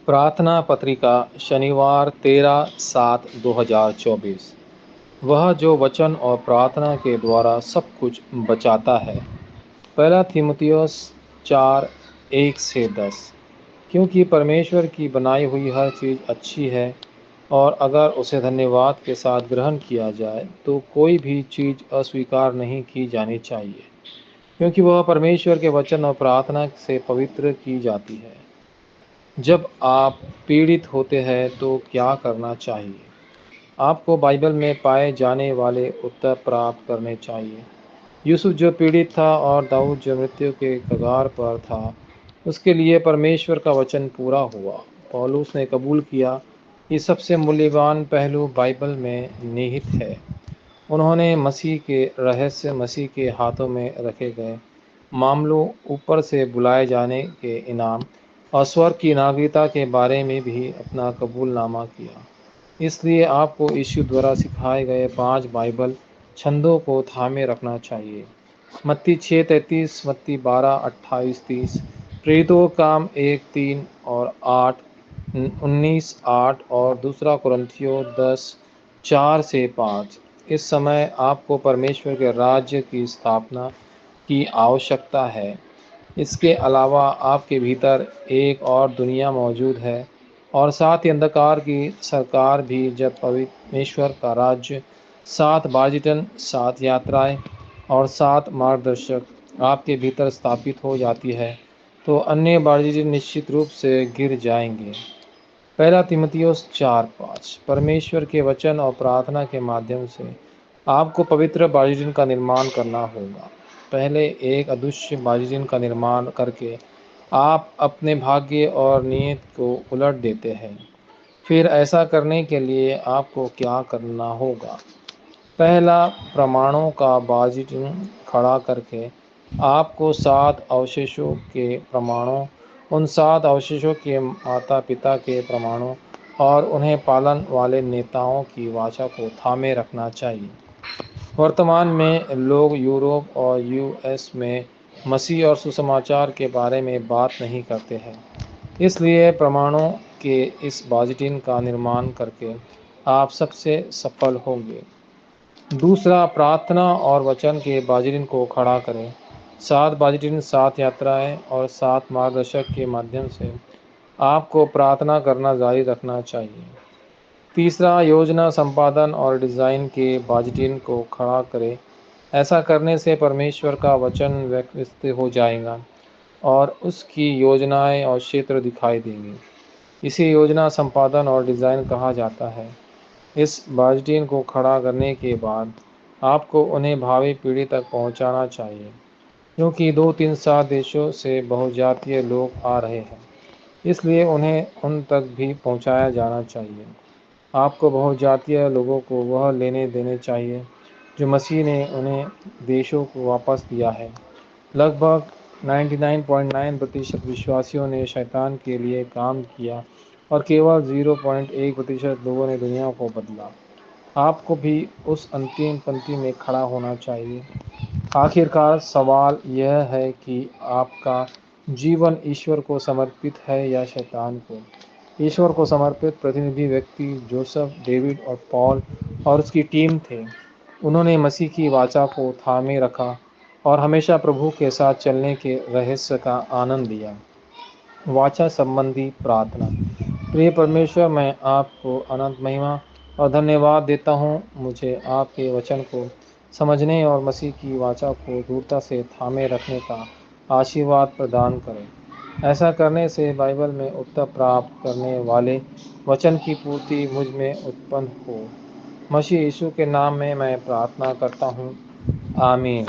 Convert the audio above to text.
प्रार्थना पत्रिका शनिवार 13/7/2024। वह जो वचन और प्रार्थना के द्वारा सब कुछ बचाता है। पहला तीमुथियुस 4:1-10। क्योंकि परमेश्वर की बनाई हुई हर चीज़ अच्छी है, और अगर उसे धन्यवाद के साथ ग्रहण किया जाए तो कोई भी चीज़ अस्वीकार नहीं की जानी चाहिए, क्योंकि वह परमेश्वर के वचन और प्रार्थना से पवित्र की जाती है। जब आप पीड़ित होते हैं तो क्या करना चाहिए? आपको बाइबल में पाए जाने वाले उत्तर प्राप्त करने चाहिए। यूसुफ जो पीड़ित था और दाऊद जो मृत्यु के कगार पर था, उसके लिए परमेश्वर का वचन पूरा हुआ। पौलुस ने कबूल किया कि सबसे मूल्यवान पहलू बाइबल में निहित है। उन्होंने मसीह के रहस्य, मसीह के हाथों में रखे गए मामलों, ऊपर से बुलाए जाने के इनाम और स्वर्ग की नागरिकता के बारे में भी अपना कबूलनामा किया। इसलिए आपको यीशु द्वारा सिखाए गए 5 बाइबल छंदों को थामे रखना चाहिए। मत्ती 6:33, मत्ती 12:28-30, प्रेरितों का काम 1:3 और 8, 19:8 और दूसरा कुरिन्थियों 10:4-5। इस समय आपको परमेश्वर के राज्य की स्थापना की आवश्यकता है। इसके अलावा आपके भीतर एक और दुनिया मौजूद है, और साथ ही अंधकार की सरकार भी। जब परमेश्वर का राज्य 7 बाजिटन, 7 यात्राएं और 7 मार्गदर्शक आपके भीतर स्थापित हो जाती है, तो अन्य बाजिटन निश्चित रूप से गिर जाएंगे। पहला तीमुथियुस 4:5। परमेश्वर के वचन और प्रार्थना के माध्यम से आपको पवित्र बाजिटन का निर्माण करना होगा। पहले एक अदृश्य बाजिटन का निर्माण करके आप अपने भाग्य और नियत को उलट देते हैं। फिर ऐसा करने के लिए आपको क्या करना होगा? पहला, प्रमाणों का बाजिटन खड़ा करके आपको 7 अवशेषों के प्रमाणों, उन 7 अवशेषों के माता पिता के प्रमाणों और उन्हें पालन वाले नेताओं की वाचा को थामे रखना चाहिए। वर्तमान में लोग यूरोप और यूएस में मसीह और सुसमाचार के बारे में बात नहीं करते हैं, इसलिए प्रमाणों के इस बाजिटिन का निर्माण करके आप सबसे सफल होंगे। दूसरा, प्रार्थना और वचन के बाजिटिन को खड़ा करें। 7 बाजिटिन, 7 यात्राएं और 7 मार्गदर्शक के माध्यम से आपको प्रार्थना करना जारी रखना चाहिए। तीसरा, योजना, संपादन और डिज़ाइन के बाजिटिन को खड़ा करें। ऐसा करने से परमेश्वर का वचन विकसित हो जाएगा और उसकी योजनाएं और क्षेत्र दिखाई देंगे। इसे योजना, संपादन और डिज़ाइन कहा जाता है। इस बाजिटिन को खड़ा करने के बाद आपको उन्हें भावी पीढ़ी तक पहुंचाना चाहिए, क्योंकि 2-3-7 देशों से बहुजातीय लोग आ रहे हैं, इसलिए उन्हें उन तक भी पहुंचाया जाना चाहिए। आपको बहुजातीय लोगों को वह लेने देने चाहिए जो मसीह ने उन्हें देशों को वापस दिया है। लगभग 99.9% विश्वासियों ने शैतान के लिए काम किया और केवल 0.1% लोगों ने दुनिया को बदला। आपको भी उस अंतिम पंक्ति में खड़ा होना चाहिए। आखिरकार सवाल यह है कि आपका जीवन ईश्वर को समर्पित है या शैतान को? ईश्वर को समर्पित प्रतिनिधि व्यक्ति जोसेफ, डेविड और पॉल और उसकी टीम थे। उन्होंने मसीह की वाचा को थामे रखा और हमेशा प्रभु के साथ चलने के रहस्य का आनंद लिया। वाचा संबंधी प्रार्थना। प्रिय परमेश्वर, मैं आपको अनंत महिमा और धन्यवाद देता हूँ। मुझे आपके वचन को समझने और मसीह की वाचा को दृढ़ता से थामे रखने का आशीर्वाद प्रदान करें। ऐसा करने से बाइबल में उत्तर प्राप्त करने वाले वचन की पूर्ति मुझ में उत्पन्न हो। मसीह यीशु के नाम में मैं प्रार्थना करता हूँ, आमीन।